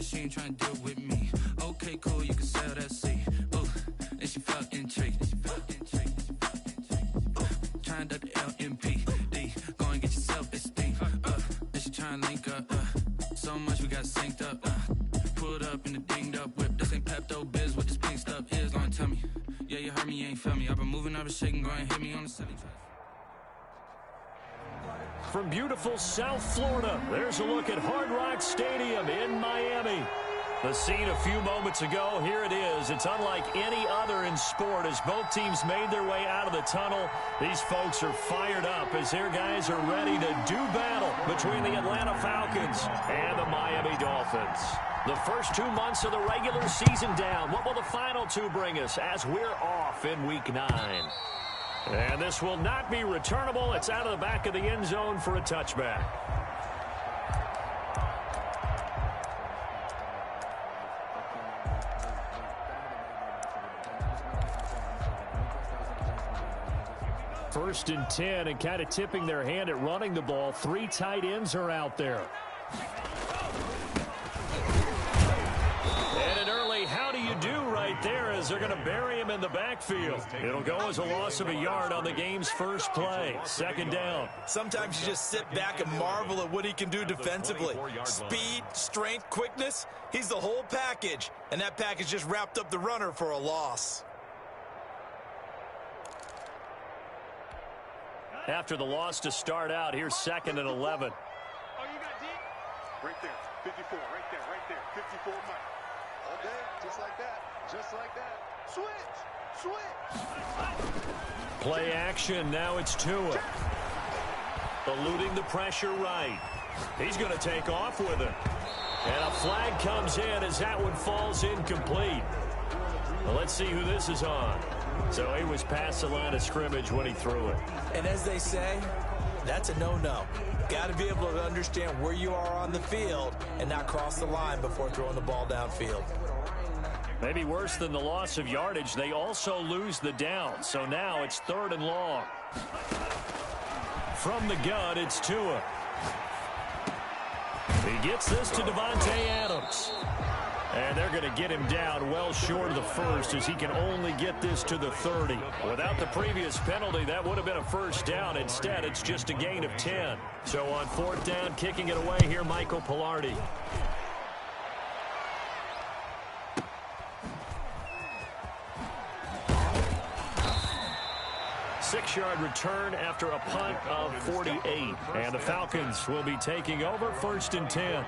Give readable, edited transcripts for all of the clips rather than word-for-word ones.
said she ain't trying to deal with me. Okay, cool, you can sell that seat. Ooh, and she felt intrigued. Trying to the LMPD. Go and get your self-esteem. And she trying to link up. So much we got synced up. Pulled up in the dinged up whip. This ain't Pepto-Biz with this pink stuff. Is gonna tell me. Yeah, you heard me, you ain't felt me. I've been moving, I've been shaking, go and hit me on the city. From beautiful South Florida, there's a look at Hard Rock Stadium in Miami. The scene a few moments ago, here it is. It's unlike any other in sport as both teams made their way out of the tunnel. These folks are fired up as their guys are ready to do battle between the Atlanta Falcons and the Miami Dolphins. The first 2 months of the regular season down. What will the final two bring us as we're off in Week 9? And this will not be returnable. It's out of the back of the end zone for a touchback. First and 10, and kind of tipping their hand at running the ball. 3 tight ends are out there. And an early how do you do right there as they're going to bury him in the backfield. It'll go as a loss of a yard on the game's first play. Second down. Sometimes you just sit back and marvel at what he can do defensively. Speed, strength, quickness. He's the whole package. And that package just wrapped up the runner for a loss. After the loss to start out, here's 2nd and 11. Oh, you got deep? Right there, 54, right there, 54 Mike. All day, just like that. Switch. Play action, now it's Tua. Eluding the pressure right. He's going to take off with it. And a flag comes in as that one falls incomplete. Well, let's see who this is on. So he was past the line of scrimmage when he threw it. And as they say, that's a no-no. Got to be able to understand where you are on the field and not cross the line before throwing the ball downfield. Maybe worse than the loss of yardage, they also lose the down. So now it's 3rd and long. From the gun, it's Tua. He gets this to Devontae Adams. And they're going to get him down well short of the first as he can only get this to the 30. Without the previous penalty, that would have been a first down. Instead, it's just a gain of 10. So on 4th down, kicking it away here, Michael Pilardi. Six-yard return after a punt of 48. And the Falcons will be taking over 1st and 10.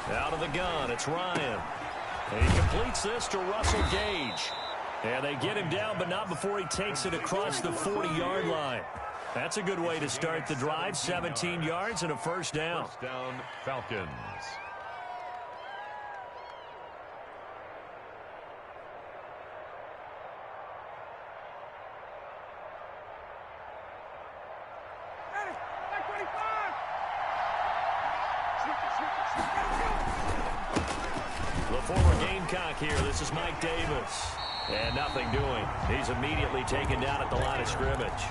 Out of the gun, it's Ryan. And he completes this to Russell Gage. And they get him down, but not before he takes it across the 40-yard line. That's a good way to start the drive. 17 yards and a first down. First down, Falcons. The former Gamecock here. This is Mike Davis. And nothing doing. He's immediately taken down at the line of scrimmage.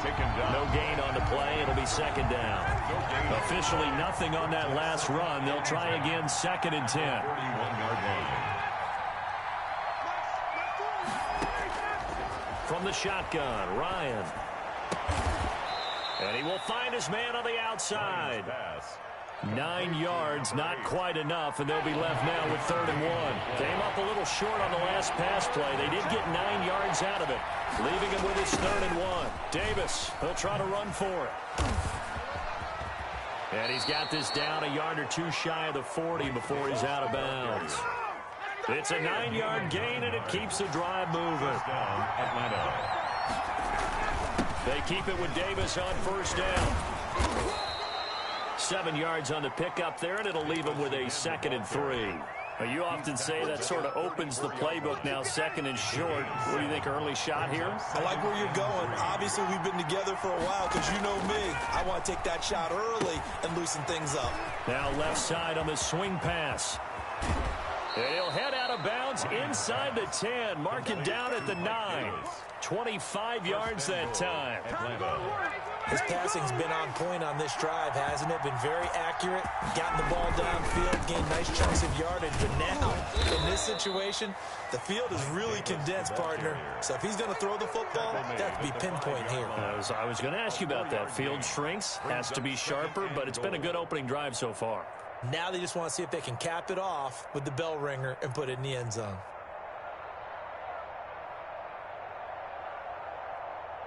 Taken down. No gain on the play. It'll be 2nd down. Officially nothing on that last run. They'll try again 2nd and 10. 41-yard line. From the shotgun, Ryan. And he will find his man on the outside. 9 yards, not quite enough, and they'll be left now with 3rd and 1. Came up a little short on the last pass play. They did get 9 yards out of it, leaving him with his 3rd and 1. Davis, he'll try to run for it. And he's got this down a yard or two shy of the 40 before he's out of bounds. It's a 9-yard gain, and it keeps the drive moving. Down, Atlanta. They keep it with Davis on 1st down. 7 yards on the pickup there, and it'll leave him with a 2nd and 3. Well, you often say that sort of opens the playbook now, second and short. What do you think, early shot here? I like where you're going. Obviously, we've been together for a while because you know me. I want to take that shot early and loosen things up. Now left side on the swing pass. And he'll head out of bounds inside the 10. Mark it down at the 9. 25 yards that time. His passing's been on point on this drive, hasn't it? Been very accurate, gotten the ball downfield, gained nice chunks of yardage. But now, in this situation, the field is really condensed, partner. So if he's going to throw the football, that could be pinpoint here. I was going to ask you about that. Field shrinks, has to be sharper, but it's been a good opening drive so far. Now they just want to see if they can cap it off with the bell ringer and put it in the end zone.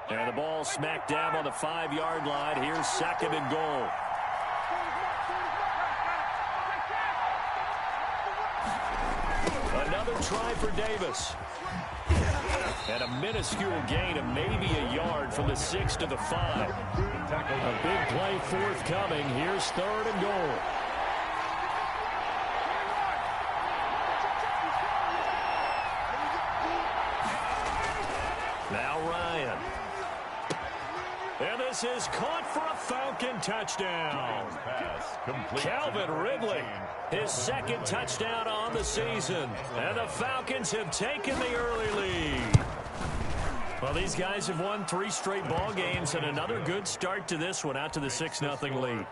And the ball smack dab on the 5-yard line. Here's second and goal. Another try for Davis. And a minuscule gain of maybe a yard from the 6 to the 5. A big play forthcoming. Here's third and goal. Now Ryan. And this is caught for a Falcon touchdown. Calvin Ridley, his second touchdown on the season. And the Falcons have taken the early lead. Well, these guys have won 3 straight ball games and another good start to this one out to the 6-0 lead.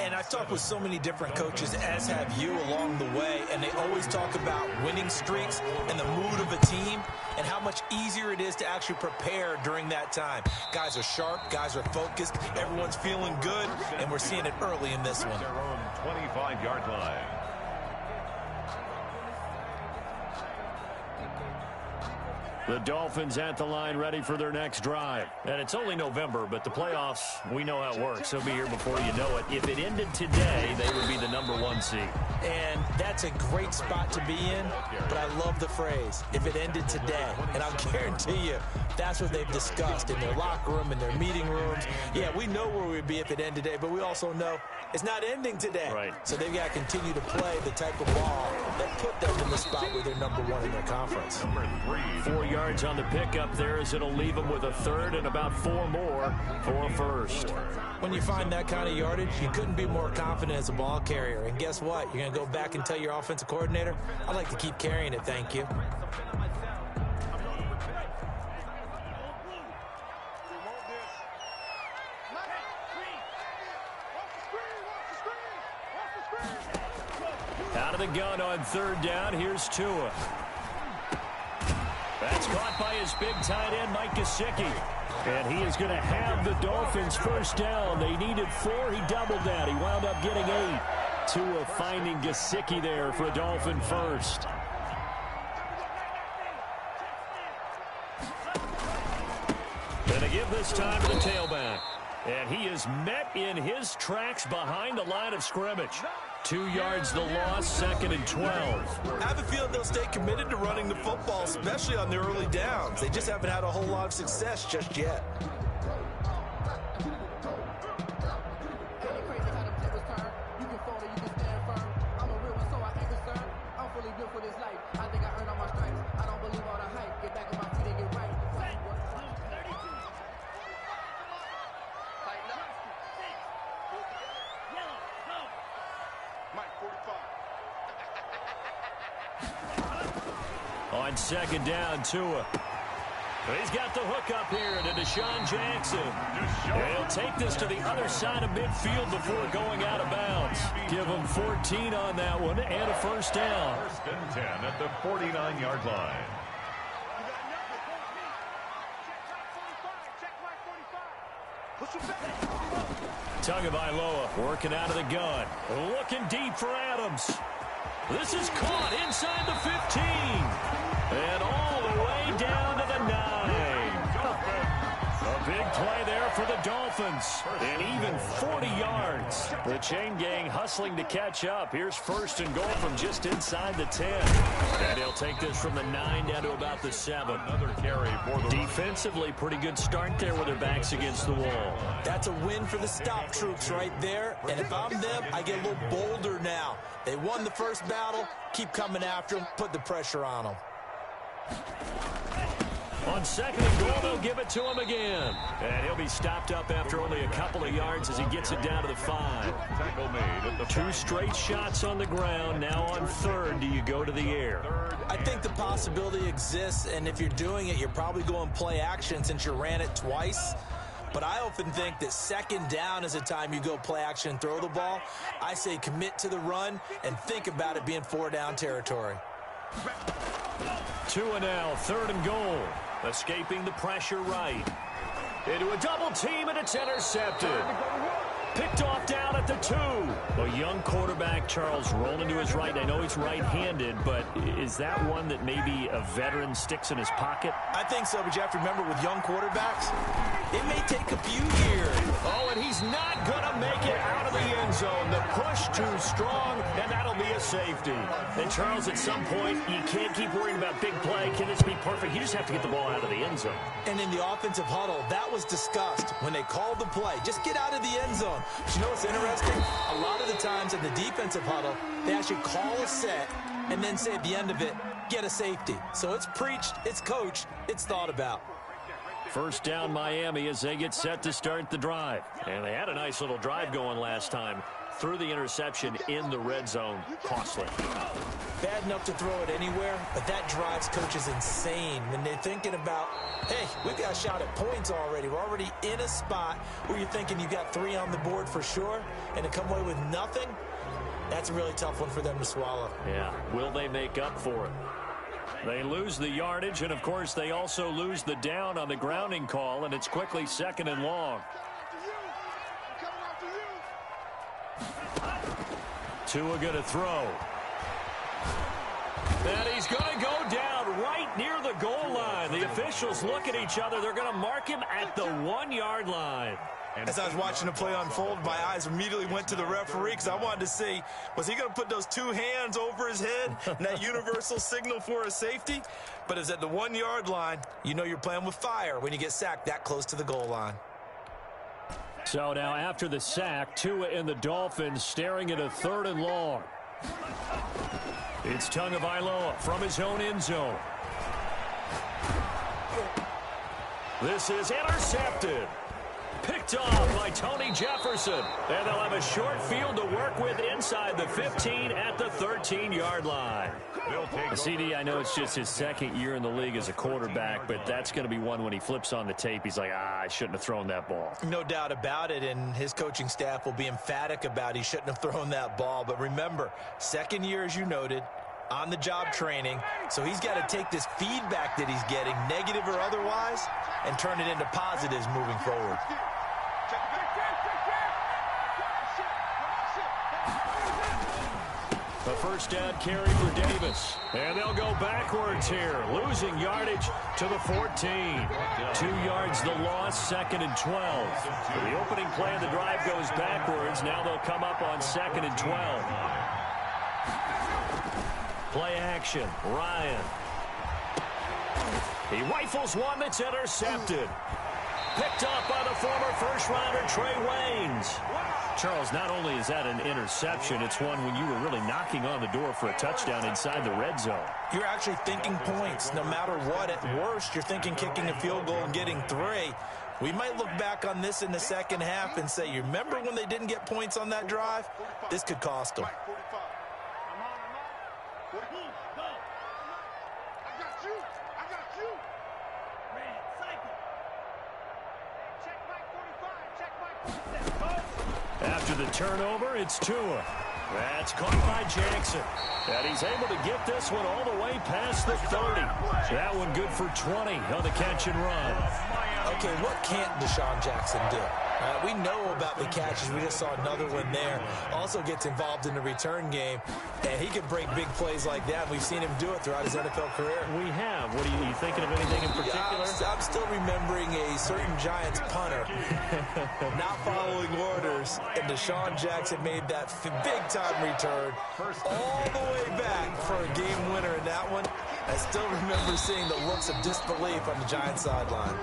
And I've talked with so many different coaches, as have you, along the way, and they always talk about winning streaks and the mood of a team and how much easier it is to actually prepare during that time. Guys are sharp, guys are focused, everyone's feeling good, and we're seeing it early in this one. 25-yard line. The Dolphins at the line ready for their next drive. And it's only November, but the playoffs, we know how it works. They'll be here before you know it. If it ended today, they would be the #1 seed. And that's a great spot to be in, but I love the phrase, if it ended today. And I'll guarantee you, that's what they've discussed in their locker room, in their meeting rooms. Yeah, we know where we'd be if it ended today, but we also know it's not ending today. Right. So they've got to continue to play the type of ball that put them in the spot where they're #1 in their conference. 4 yards on the pickup there as it'll leave them with a third and about 4 more for a first. When you find that kind of yardage, you couldn't be more confident as a ball carrier. And guess what? You're going to go back and tell your offensive coordinator, I'd like to keep carrying it, thank you. Out of the gun on third down, here's Tua. That's caught by his big tight end, Mike Gesicki. And he is going to have the Dolphins first down. They needed 4. He doubled that. He wound up getting 8. Tua finding Gesicki there for a Dolphin first. And they give this time to the tailback. And he is met in his tracks behind the line of scrimmage. 2 yards the loss, second and 12. I have a feeling they'll stay committed to running the football, especially on the early downs. They just haven't had a whole lot of success just yet. On second down, Tua. He's got the hook up here to Deshaun Jackson. He'll take this to the other side of midfield before going out of bounds. Give him 14 on that one and a first down. First and 10 at the 49-yard line. Tagovailoa working out of the gun. Looking deep for Adams. This is caught inside the 15. And all the way down to the 9. A big play there for the Dolphins. And even 40 yards. The chain gang hustling to catch up. Here's first and goal from just inside the 10. And he'll take this from the 9 down to about the 7. Another carry for the Defensively, pretty good start there with their backs against the wall. That's a win for the stop troops right there. And if I'm them, I get a little bolder now. They won the first battle. Keep coming after them. Put the pressure on them. On second and goal, they'll give it to him again. And he'll be stopped up after only a couple of yards as he gets it down to the 5. tackle made at the 2 straight shots on the ground. Now on third, do you go to the air? I think the possibility exists, and if you're doing it, you're probably going play action since you ran it twice. But I often think that second down is a time you go play action and throw the ball. I say commit to the run and think about it being 4-down territory. 2 and now, third and goal. Escaping the pressure right. Into a double team, and it's intercepted. Picked off down at the 2. A young quarterback, Charles, rolling to his right. I know he's right-handed, but is that one that maybe a veteran sticks in his pocket? I think so, but you have to remember with young quarterbacks, it may take a few years. Oh, and he's not going to make it out of the end zone. The push too strong, and that'll be a safety. And, Charles, at some point, you can't keep worrying about big play. Can this be perfect? You just have to get the ball out of the end zone. And in the offensive huddle, that was discussed when they called the play. Just get out of the end zone. But you know what's interesting? A lot of the times in the defensive huddle, they actually call a set and then say at the end of it, get a safety. So it's preached, it's coached, it's thought about. First down, Miami, as they get set to start the drive. And they had a nice little drive going last time. Threw the interception in the red zone. Costly. Bad enough to throw it anywhere, but that drives coaches insane when they're thinking about, hey, we've got a shot at points already. We're already in a spot where you're thinking you got 3 on the board for sure, and to come away with nothing, that's a really tough one for them to swallow. Yeah, will they make up for it? They lose the yardage, and, of course, they also lose the down on the grounding call, and it's quickly second and long. Tua going to throw. And he's going to go down right near the goal line. The officials look at each other. They're going to mark him at the 1-yard line. As I was watching the play unfold, my eyes immediately went to the referee because I wanted to see, was he going to put those 2 hands over his head and that universal signal for a safety? But it's at the 1-yard line. You know you're playing with fire when you get sacked that close to the goal line. So now after the sack, Tua and the Dolphins staring at a third and long. It's Tagovailoa from his own end zone. This is intercepted. Picked off by Tony Jefferson. And they'll have a short field to work with inside the 15 at the 13-yard line. CD, I know it's just his second year in the league as a quarterback, but that's going to be one when he flips on the tape. He's like, I shouldn't have thrown that ball. No doubt about it, and his coaching staff will be emphatic about he shouldn't have thrown that ball. But remember, second year, as you noted, on-the-job training, so he's got to take this feedback that he's getting, negative or otherwise, and turn it into positives moving forward. A first down carry for Davis. And they'll go backwards here, losing yardage to the 14. 2 yards the loss, second and 12. The opening play of the drive goes backwards. Now they'll come up on second and 12. Play action, Ryan. He rifles one that's intercepted. Picked up by the former first-rounder Trey Waynes. Charles, not only is that an interception, it's one when you were really knocking on the door for a touchdown inside the red zone. You're actually thinking points. No matter what, at worst, you're thinking kicking a field goal and getting 3. We might look back on this in the second half and say, you remember when they didn't get points on that drive? This could cost them. After the turnover, it's Tua. That's caught by Jackson. And he's able to get this one all the way past the 30. That one good for 20 on the catch and run. Okay, what can't Deshaun Jackson do? We know about the catches. We just saw another one there. Also gets involved in the return game, and he can break big plays like that. We've seen him do it throughout his NFL career. We have. What are you thinking of anything in particular? I'm still remembering a certain Giants punter not following orders, and Deshaun Jackson made that big-time return all the way back for a game winner in that one. I still remember seeing the looks of disbelief on the Giants sideline.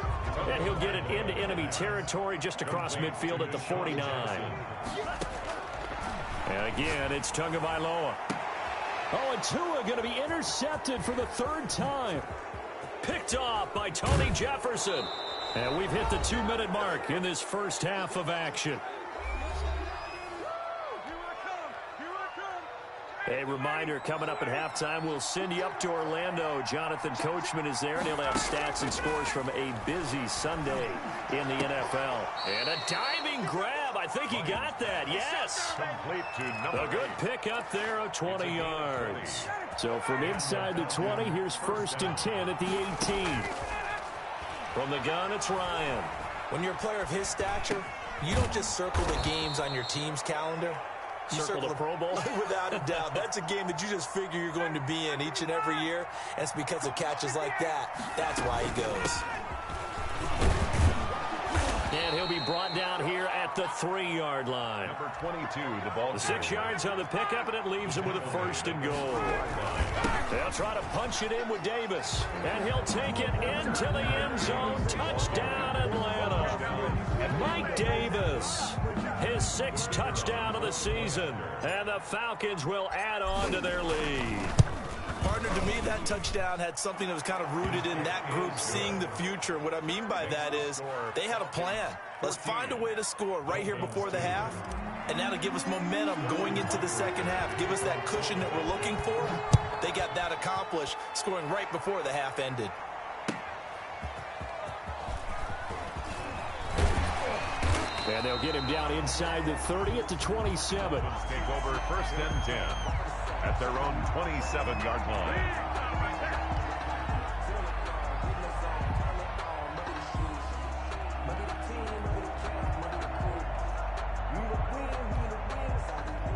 And he'll get it into enemy territory just across midfield at the 49. And again, it's Tagovailoa. Oh, and Tua going to be intercepted for the third time. Picked off by Tony Jefferson. And we've hit the 2-minute mark in this first half of action. A reminder, coming up at halftime, we'll send you up to Orlando. Jonathan Coachman is there, and he'll have stats and scores from a busy Sunday in the NFL. And a diving grab. I think he got that. Yes. Complete to number A good pick up there of 20 yards. So from inside the 20, here's 1st and 10 at the 18. From the gun, it's Ryan. When you're a player of his stature, you don't just circle the games on your team's calendar. You circle the Pro Bowl? Without a doubt. That's a game that you just figure you're going to be in each and every year. And it's because of catches like that. That's why he goes. And he'll be brought down here at the 3-yard line. number 22, the ball. The 6 yards on the pickup, and it leaves him with a 1st and goal. They'll try to punch it in with Davis. And he'll take it into the end zone. Touchdown, Atlanta. Mike Davis, his 6th touchdown of the season. And the Falcons will add on to their lead. Partner, to me, that touchdown had something that was kind of rooted in that group seeing the future. What I mean by that is they had a plan. Let's find a way to score right here before the half, and that'll give us momentum going into the second half. Give us that cushion that we're looking for. They got that accomplished, scoring right before the half ended. And they'll get him down inside the 30 at the 27. Take over 1st and 10 at their own 27-yard line.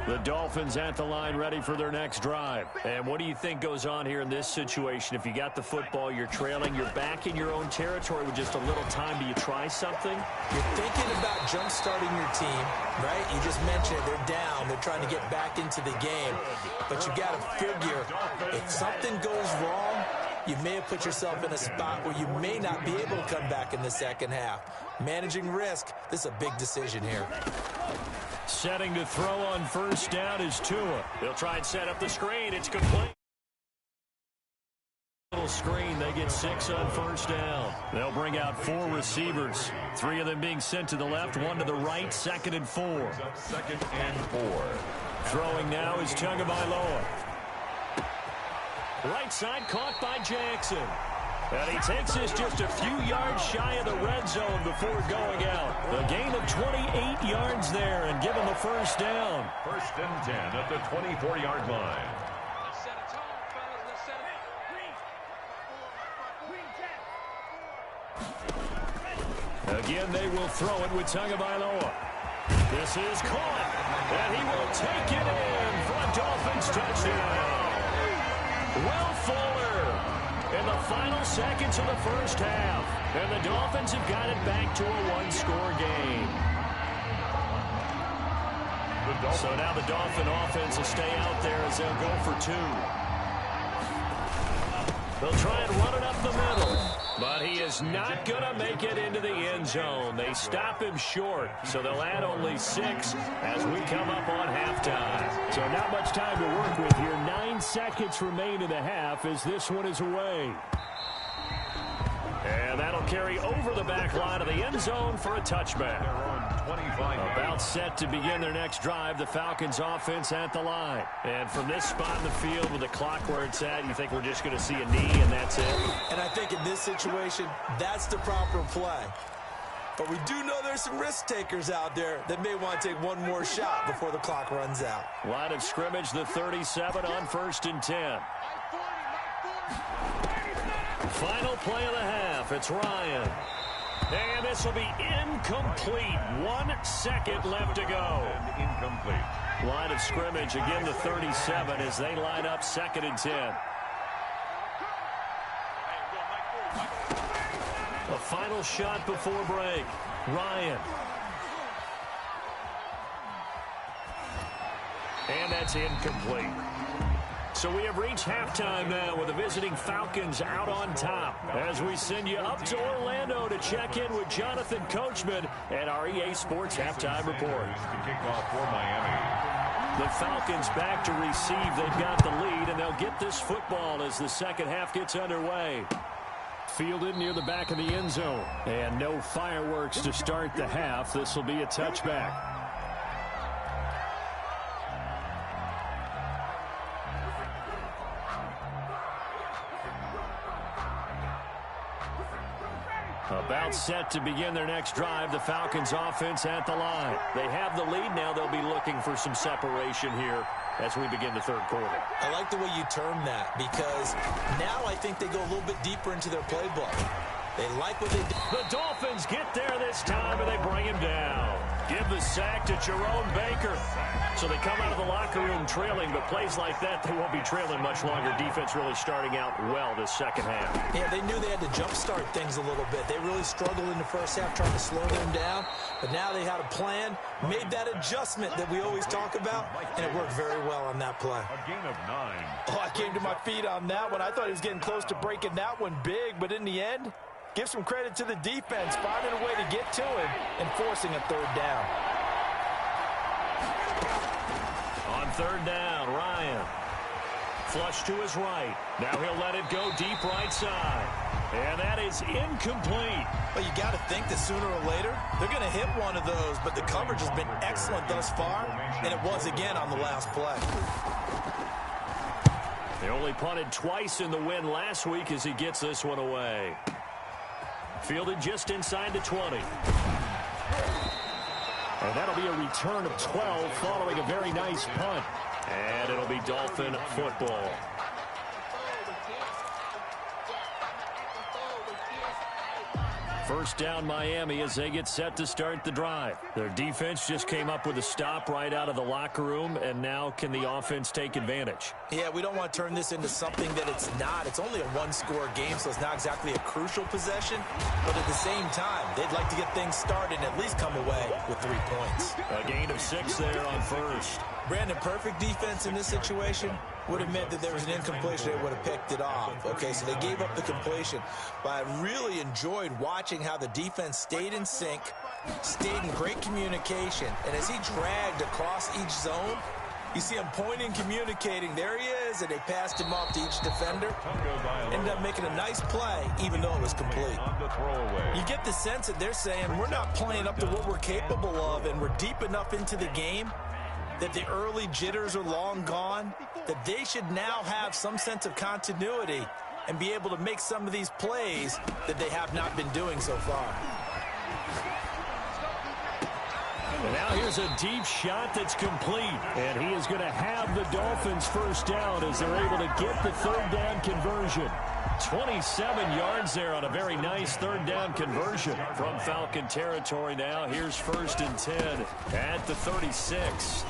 The Dolphins at the line ready for their next drive. And what do you think goes on here in this situation? If you got the football, you're trailing, you're back in your own territory with just a little time. Do you try something? You're thinking about jump-starting your team, right? You just mentioned they're down. They're trying to get back into the game. But you got to figure if something goes wrong, you may have put yourself in a spot where you may not be able to come back in the second half. Managing risk, this is a big decision here. Setting to throw on 1st down is Tua. They'll try and set up the screen. It's complete. Little screen. They get 6 on 1st down. They'll bring out 4 receivers. 3 of them being sent to the left, 1 to the right. 2nd and 4. 2nd and 4. Throwing now is Tagovailoa. Right side caught by Jackson. And he takes this just a few yards shy of the red zone before going out. A gain of 28 yards there and give him a 1st down. 1st and 10 at the 24-yard line. Again, they will throw it with Tagovailoa. This is caught, and he will take it in for a Dolphins touchdown. Will Fuller in the final seconds of the 1st half. And the Dolphins have got it back to a 1-score game. So now the Dolphin offense will stay out there as they'll go for 2. They'll try and run it up the middle. But he is not going to make it into the end zone. They stop him short, so they'll add only 6 as we come up on halftime. So not much time to work with here. 9 seconds remain in the half as this one is away. And that'll carry over the back line of the end zone for a touchback. About set to begin their next drive, the Falcons offense at the line. And from this spot in the field with the clock where it's at, you think we're just going to see a knee and that's it? And I think in this situation, that's the proper play. But we do know there's some risk takers out there that may want to take one more shot before the clock runs out. Line of scrimmage, the 37 on 1st and 10. Final play of the half. It's Ryan. And this will be incomplete. 1 second left to go. Incomplete. Line of scrimmage again to 37 as they line up 2nd and 10. A final shot before break. Ryan. And that's incomplete. So we have reached halftime now with the visiting Falcons out on top as we send you up to Orlando to check in with Jonathan Coachman and our EA Sports Halftime Report. To kick off for Miami. The Falcons back to receive. They've got the lead, and they'll get this football as the second half gets underway. Fielded near the back of the end zone. And no fireworks to start the half. This will be a touchback. About set to begin their next drive. The Falcons offense at the line. They have the lead. Now they'll be looking for some separation here as we begin the third quarter. I like the way you term that because now I think they go a little bit deeper into their playbook. They like what they do. The Dolphins get there this time, and they bring him down. Give the sack to Jerome Baker. So they come out of the locker room trailing, but plays like that, they won't be trailing much longer. Defense really starting out well this second half. Yeah, they knew they had to jumpstart things a little bit. They really struggled in the first half trying to slow them down, but now they had a plan, made that adjustment that we always talk about, and it worked very well on that play. A gain of 9. Oh, I came to my feet on that one. I thought he was getting close to breaking that one big, but in the end, give some credit to the defense, finding a way to get to him and forcing a third down. On third down, Ryan. Flush to his right. Now he'll let it go deep right side. And that is incomplete. Well, you got to think that sooner or later, they're going to hit one of those, but the coverage has been excellent thus far, and it was again on the last play. They only punted twice in the win last week as he gets this one away. Fielded just inside the 20. And that'll be a return of 12 following a very nice punt. And it'll be Dolphin football. First down Miami as they get set to start the drive. Their defense just came up with a stop right out of the locker room, and now can the offense take advantage? Yeah, we don't want to turn this into something that it's not. It's only a one-score game, so it's not exactly a crucial possession. But at the same time, they'd like to get things started and at least come away with 3 points. A gain of 6 there on first. Brandon, perfect defense in this situation would have meant that there was an incompletion. They would have picked it off. Okay, so they gave up the completion. But I really enjoyed watching how the defense stayed in sync, stayed in great communication. And as he dragged across each zone, you see him pointing, communicating. There he is, and they passed him off to each defender. Ended up making a nice play, even though it was complete. You get the sense that they're saying, we're not playing up to what we're capable of, and we're deep enough into the game that the early jitters are long gone, that they should now have some sense of continuity and be able to make some of these plays that they have not been doing so far. And now here's a deep shot that's complete. And he is going to have the Dolphins first down as they're able to get the third down conversion. 27 yards there on a very nice third down conversion from Falcon territory now. Here's 1st and 10 at the 36.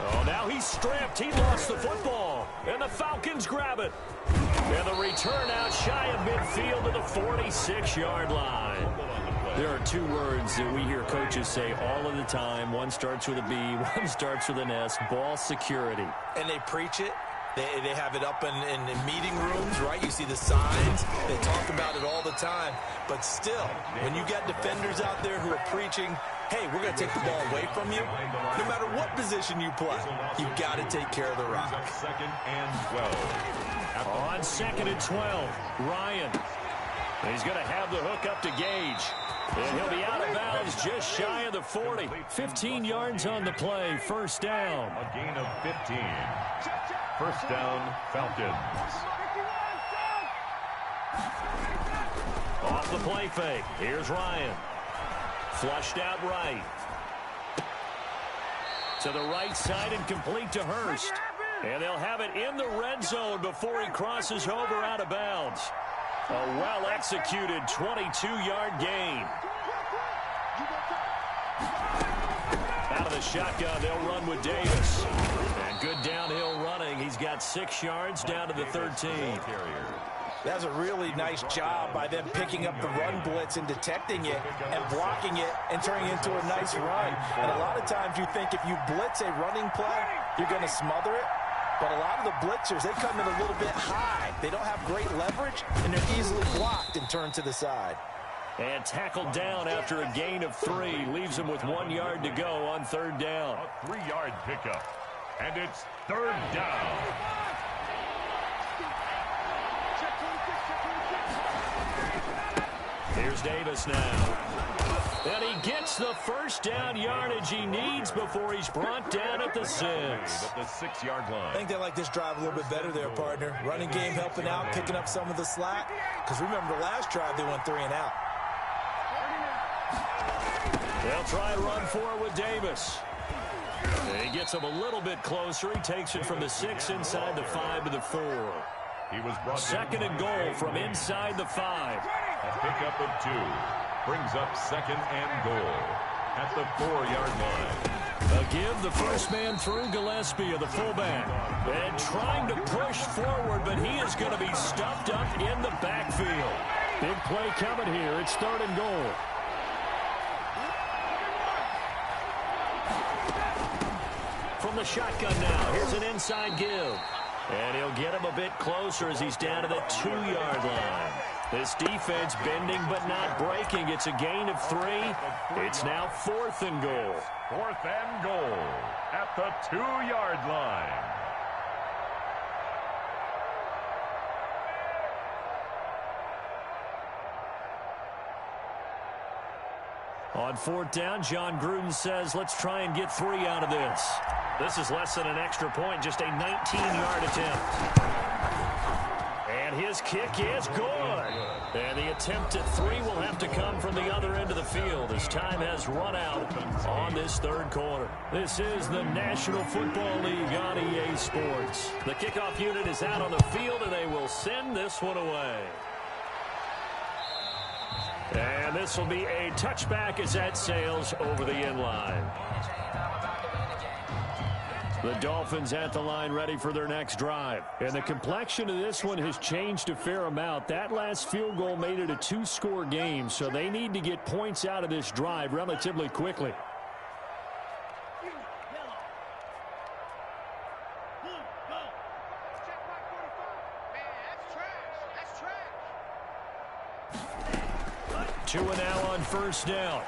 Oh, now he's stripped. He lost the football. And the Falcons grab it. And the return out shy of midfield to the 46-yard line. There are 2 words that we hear coaches say all of the time. One starts with a B, one starts with an S. Ball security. And they preach it. They have it up in meeting rooms, right? You see the signs. They talk about it all the time. But still, when you got defenders out there who are preaching, hey, we're going to take the ball away from you, no matter what position you play, you've got to take care of the rock. 2nd and 12. On 2nd and 12, Ryan. He's going to have the hook up to Gage. And he'll be out of bounds just shy of the 40. 15 yards on the play. First down. A gain of 15. First down, Falcons. Off the play fake. Here's Ryan. Flushed out right. To the right side and complete to Hurst. And they'll have it in the red zone before he crosses over out of bounds. A well-executed 22-yard gain. Out of the shotgun, they'll run with Davis. And good downhill running. He's got 6 yards down to the 13. That's a really nice job by them picking up the run blitz and detecting it and blocking it and turning it into a nice run. And a lot of times you think if you blitz a running play, you're going to smother it. But a lot of the blitzers, they come in a little bit high. They don't have great leverage, and they're easily blocked and turned to the side. And tackled down after a gain of 3. Leaves him with 1 yard to go on 3rd down. A 3-yard pickup. And it's 3rd down. Here's Davis now. And he gets the 1st down yardage he needs before he's brought down at the 6. At the 6-yard line. I think they like this drive a little bit better there, partner. Running game helping out, picking up some of the slack. Because remember, the last drive they went 3 and out. They'll try and run for it with Davis. He gets him a little bit closer. He takes it from the 6 inside the 5 to the 4. He was brought 2nd and goal from inside the 5. A pickup of 2. Brings up 2nd and goal at the 4-yard line. A give, the first man through, Gillespie of the fullback. And trying to push forward, but he is going to be stuffed up in the backfield. Big play coming here. It's 3rd and goal. From the shotgun now, here's an inside give. And he'll get him a bit closer as he's down to the 2-yard line. This defense bending but not breaking. It's a gain of 3. It's now 4th and goal. 4th and goal at the 2-yard line. On 4th down, John Gruden says, let's try and get 3 out of this. This is less than an extra point, just a 19-yard attempt. And his kick is good. And the attempt at 3 will have to come from the other end of the field as time has run out on this 3rd quarter. This is the National Football League on EA Sports. The kickoff unit is out on the field, and they will send this one away. And this will be a touchback as that sails over the end line. The Dolphins at the line ready for their next drive. And the complexion of this one has changed a fair amount. That last field goal made it a 2-score game, so they need to get points out of this drive relatively quickly. Tua now on 1st down.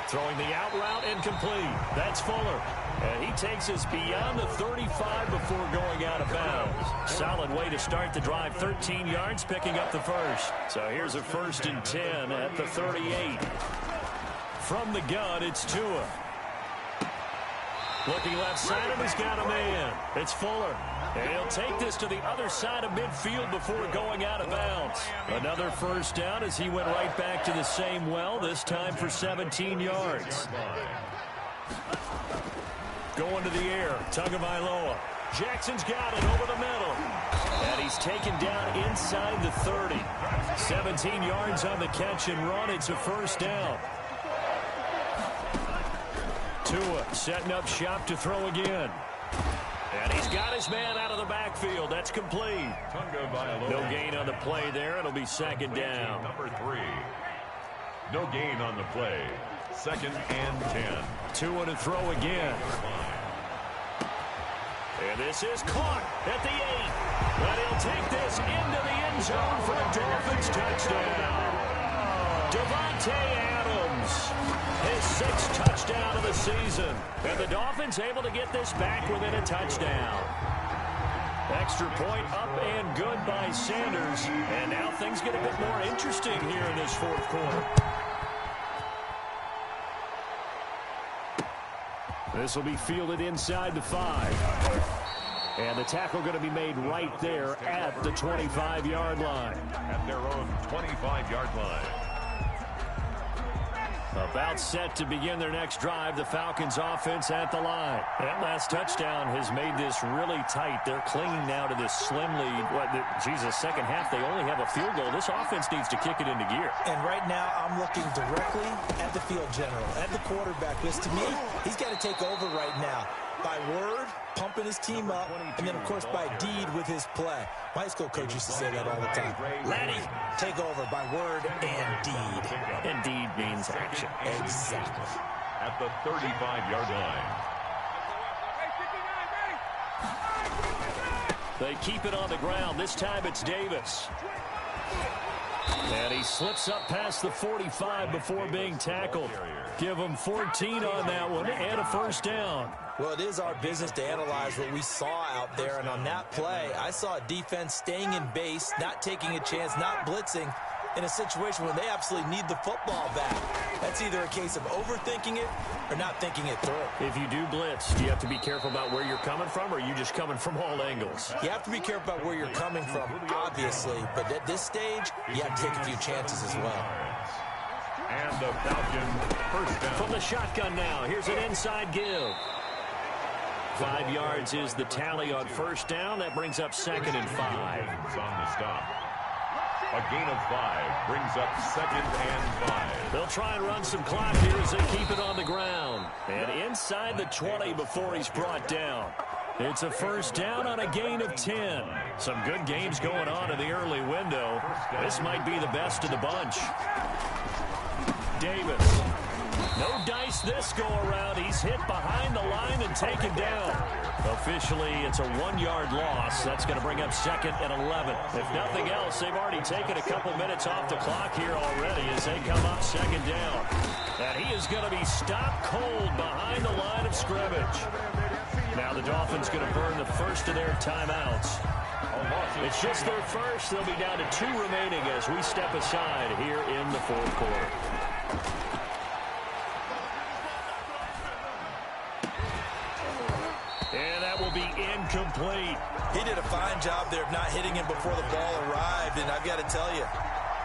Throwing the out route incomplete. That's Fuller. And he takes us beyond the 35 before going out of bounds. Solid way to start the drive. 13 yards, picking up the 1st. So here's a 1st and 10 at the 38. From the gun, it's Tua. Looking left side, and he's got a man. It's Fuller. And he'll take this to the other side of midfield before going out of bounds. Another 1st down as he went right back to the same well, this time for 17 yards. Going to the air, Tagovailoa. Jackson's got it over the middle. And he's taken down inside the 30. 17 yards on the catch and run. It's a 1st down. Tua setting up shop to throw again. And he's got his man out of the backfield. That's complete. No gain on the play there. It'll be 2nd down. Number 3. No gain on the play. 2nd and 10. Tua to throw again. And this is caught at the 8. But he'll take this into the end zone for a Dolphins touchdown. Devontae Adams, his 6th touchdown of the season. And the Dolphins able to get this back within a touchdown. Extra point up and good by Sanders. And now things get a bit more interesting here in this 4th quarter. This will be fielded inside the 5. And the tackle going to be made right there at the 25-yard line. At their own 25-yard line. About set to begin their next drive, the Falcons offense at the line. That last touchdown has made this really tight. They're clinging now to this slim lead. Second half, they only have a field goal. This offense needs to kick it into gear. And right now, I'm looking directly at the field general, at the quarterback, because to me, he's got to take over right now. By word, pumping his team up, and then, of course, by deed with his play. My high school coach used to say that all the time. Laddie, take over by word and deed. And deed means action. Exactly. At the 35-yard line. They keep it on the ground. This time it's Davis. And he slips up past the 45 before being tackled. Give him 14 on that one and a first down. Well, it is our business to analyze what we saw out there, and on that play, I saw a defense staying in base, not taking a chance, not blitzing, in a situation where they absolutely need the football back. That's either a case of overthinking it or not thinking it through. If you do blitz, do you have to be careful about where you're coming from, or are you just coming from all angles? You have to be careful about where you're coming from, obviously, but at this stage, you have to take a few chances as well. And the Falcons first down. From the shotgun now, here's an inside give. 5 yards is the tally on first down. That brings up 2nd and 5. On the stop. A gain of 5 brings up 2nd and 5. They'll try and run some clock here as they keep it on the ground. And inside the 20 before he's brought down. It's a first down on a gain of 10. Some good games going on in the early window. This might be the best of the bunch. Davis. No dice this go-around. He's hit behind the line and taken down. Officially, it's a 1-yard loss. That's going to bring up 2nd and 11. If nothing else, they've already taken a couple minutes off the clock here already as they come up 2nd down. And he is going to be stopped cold behind the line of scrimmage. Now the Dolphins going to burn the first of their timeouts. It's just their first. They'll be down to 2 remaining as we step aside here in the 4th quarter. And that will be incomplete. He did a fine job there of not hitting him before the ball arrived, and I've got to tell you,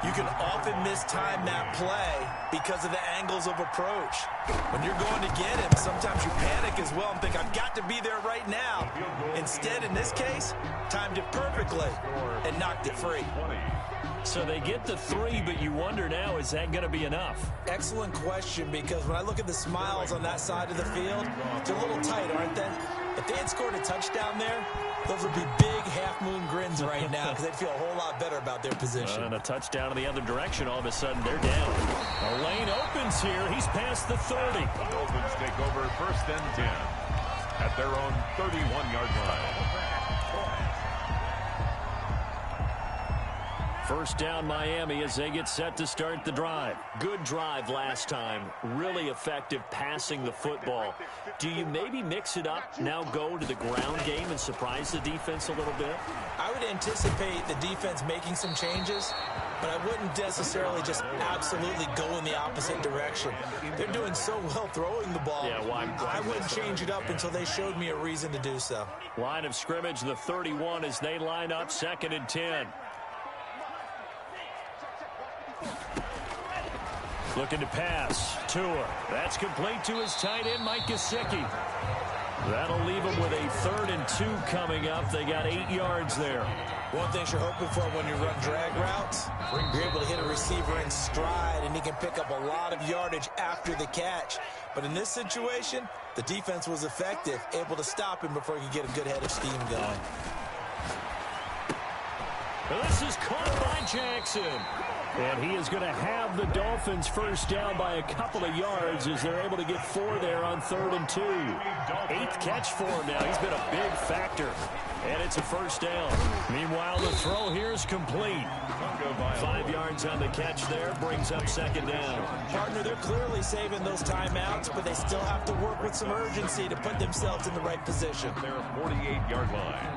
you can often mistime that play because of the angles of approach. When you're going to get him, sometimes you panic as well and think, I've got to be there right now. Instead, in this case, timed it perfectly and knocked it free. So they get the 3, but you wonder now, is that going to be enough? Excellent question, because when I look at the smiles on that side of the field, they're a little tight, aren't they? If they had scored a touchdown there, those would be big half-moon grins right now because they'd feel a whole lot better about their position. And a touchdown in the other direction, all of a sudden they're down. A lane opens here. He's past the 30. The Dolphins take over 1st and 10 at their own 31-yard line. First down Miami as they get set to start the drive. Good drive last time. Really effective passing the football. Do you maybe mix it up, now go to the ground game and surprise the defense a little bit? I would anticipate the defense making some changes, but I wouldn't necessarily just absolutely go in the opposite direction. They're doing so well throwing the ball. Yeah, I wouldn't change it up until they showed me a reason to do so. Line of scrimmage, the 31 as they line up 2nd and 10. Looking to pass. Tua. That's complete to his tight end, Mike Gesicki. That'll leave him with a 3rd and 2 coming up. They got 8 yards there. One thing you're hoping for when you run drag routes, you're able to hit a receiver in stride, and he can pick up a lot of yardage after the catch. But in this situation, the defense was effective, able to stop him before he could get a good head of steam going. This is caught by Jackson. And he is going to have the Dolphins first down by a couple of yards as they're able to get 4 there on 3rd and 2. 8th catch for him now. He's been a big factor. And it's a first down. Meanwhile, the throw here is complete. 5 yards on the catch there. Brings up 2nd down. Partner, they're clearly saving those timeouts, but they still have to work with some urgency to put themselves in the right position. Their 48-yard line.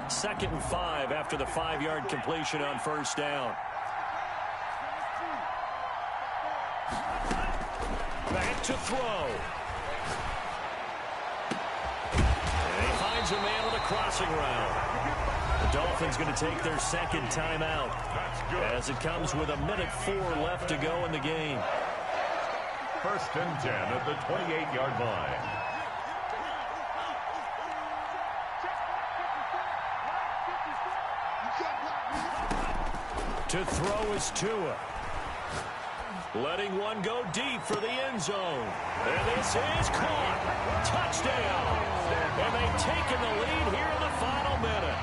2nd and 5 after the 5-yard completion on first down. Back to throw. And he finds a man on the crossing route. The Dolphins going to take their 2nd timeout as it comes with 1:04 left to go in the game. First and 10 at the 28-yard line. To throw is Tua. Letting one go deep for the end zone. And this is caught. Touchdown. And they've taken the lead here in the final minute.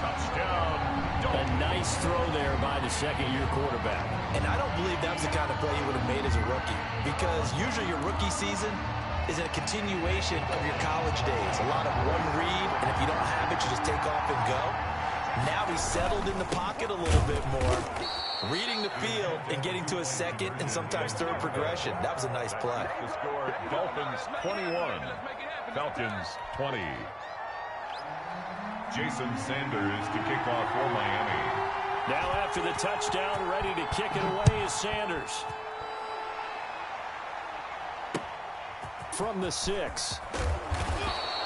Touchdown. A nice throw there by the second-year quarterback. And I don't believe that was the kind of play he would have made as a rookie, because usually your rookie season is a continuation of your college days. A lot of one read, and if you don't have it, you just take off and go. Now he's settled in the pocket a little bit more, reading the field and getting to a second and sometimes third progression. That was a nice play. The score, Dolphins 21, Falcons 20. Jason Sanders to kick off for Miami. Now after the touchdown, ready to kick it away is Sanders. From the 6.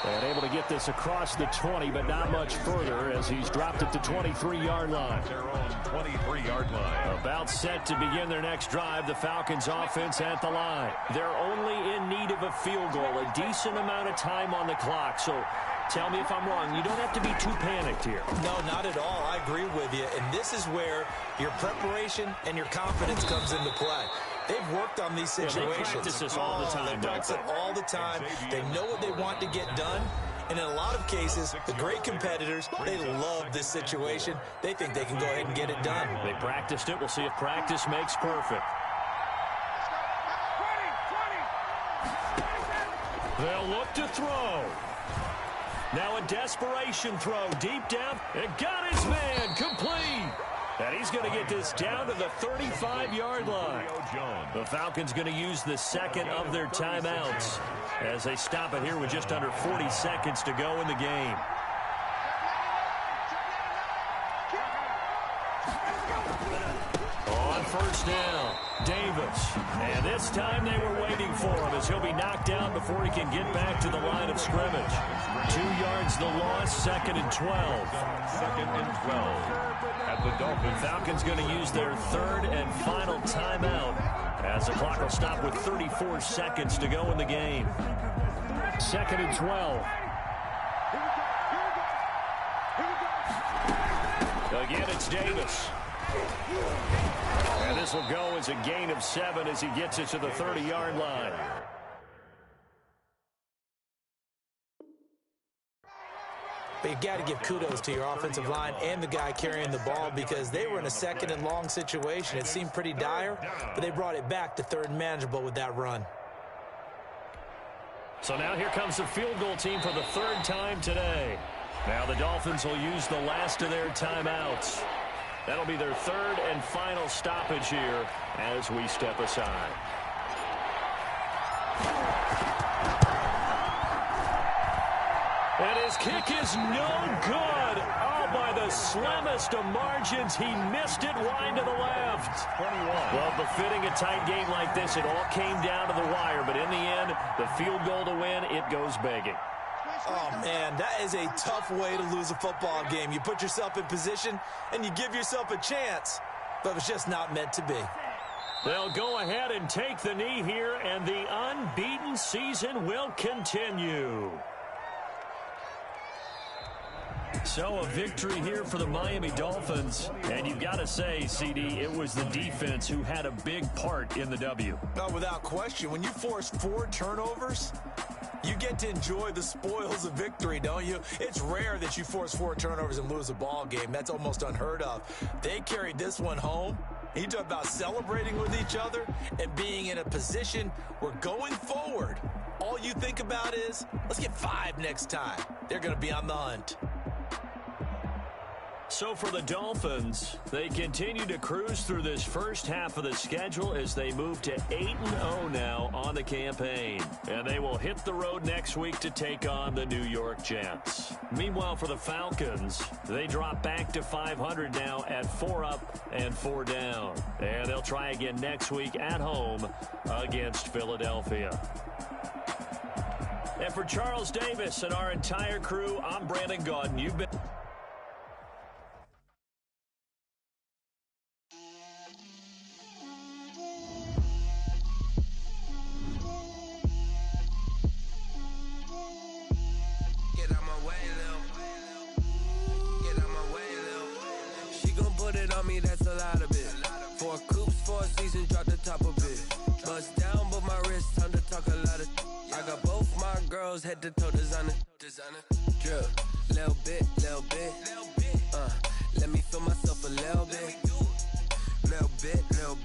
And able to get this across the 20, but not much further as he's dropped it to 23-yard line. Their own 23-yard line. About set to begin their next drive, the Falcons offense at the line. They're only in need of a field goal, a decent amount of time on the clock. So tell me if I'm wrong. You don't have to be too panicked here. No, not at all. I agree with you. And this is where your preparation and your confidence comes into play. They've worked on these situations. They practice this all the time. They practice it all the time. They know what they want to get done. And in a lot of cases, the great competitors, they love this situation. They think they can go ahead and get it done. They practiced it. We'll see if practice makes perfect. They'll look to throw. Now a desperation throw deep down. And got his man complete. And he's going to get this down to the 35-yard line. The Falcons going to use the second of their timeouts as they stop it here with just under 40 seconds to go in the game. On first down, Davis. And this time they were waiting for him as he'll be knocked down before he can get back to the line of scrimmage. 2 yards the loss, second and 12. Second and 12. At the Dolphins. Falcons going to use their third and final timeout as the clock will stop with 34 seconds to go in the game. Second and 12. Again, it's Davis. And this will go as a gain of 7 as he gets it to the 30-yard line. But you've got to give kudos to your offensive line and the guy carrying the ball, because they were in a second and long situation. It seemed pretty dire, but they brought it back to third and manageable with that run. So now here comes the field goal team for the third time today. Now the Dolphins will use the last of their timeouts. That'll be their third and final stoppage here as we step aside. And his kick is no good. Oh, by the slimmest of margins, he missed it wide to the left. 21. Well, befitting a tight game like this, it all came down to the wire. But in the end, the field goal to win, it goes begging. Oh, man, that is a tough way to lose a football game. You put yourself in position, and you give yourself a chance. But it's just not meant to be. They'll go ahead and take the knee here, and the unbeaten season will continue. So a victory here for the Miami Dolphins. And you've got to say, CD, it was the defense who had a big part in the W. No, without question. When you force 4 turnovers, you get to enjoy the spoils of victory, don't you? It's rare that you force 4 turnovers and lose a ball game. That's almost unheard of. They carried this one home. You talk about celebrating with each other and being in a position where going forward, all you think about is, let's get 5 next time. They're going to be on the hunt. So for the Dolphins, they continue to cruise through this first half of the schedule as they move to 8-0 now on the campaign. And they will hit the road next week to take on the New York Jets. Meanwhile, for the Falcons, they drop back to 500 now at 4 up and 4 down. And they'll try again next week at home against Philadelphia. And for Charles Davis and our entire crew, I'm Brandon Gaudin. You've been... on me, that's a lot of it. 4 coops, 4 seasons, drop the top a bit. Bust down, but my wrist, time to talk a lot of. I got both my girls head to toe designer. Drip, little bit. Let me feel myself a little bit. Little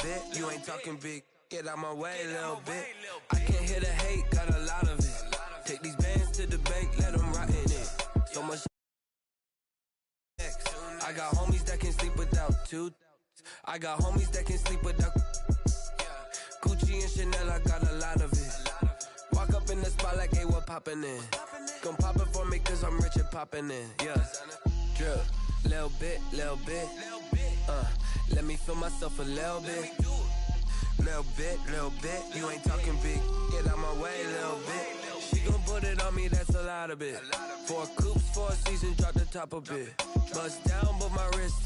bit. You ain't talking big. Get out my way, little bit. I can't hear the hate, got a lot of it. Take these bands to the bank, let them rot in it. So much. I got homies that can sleep without two. I got homies that can sleep without. Gucci and Chanel, I got a lot of it. Walk up in the spot like, hey, what poppin' in? Gon' pop it for me cause I'm rich and poppin' in. Yeah. Drip, little bit. Let me feel myself a little bit. Little bit. You ain't talking big. Get out my way, little bit. She gon' put it on me, that's a lot of it. 4 coops, 4 seasons, drop the top a bit. Bust down, but my wrist,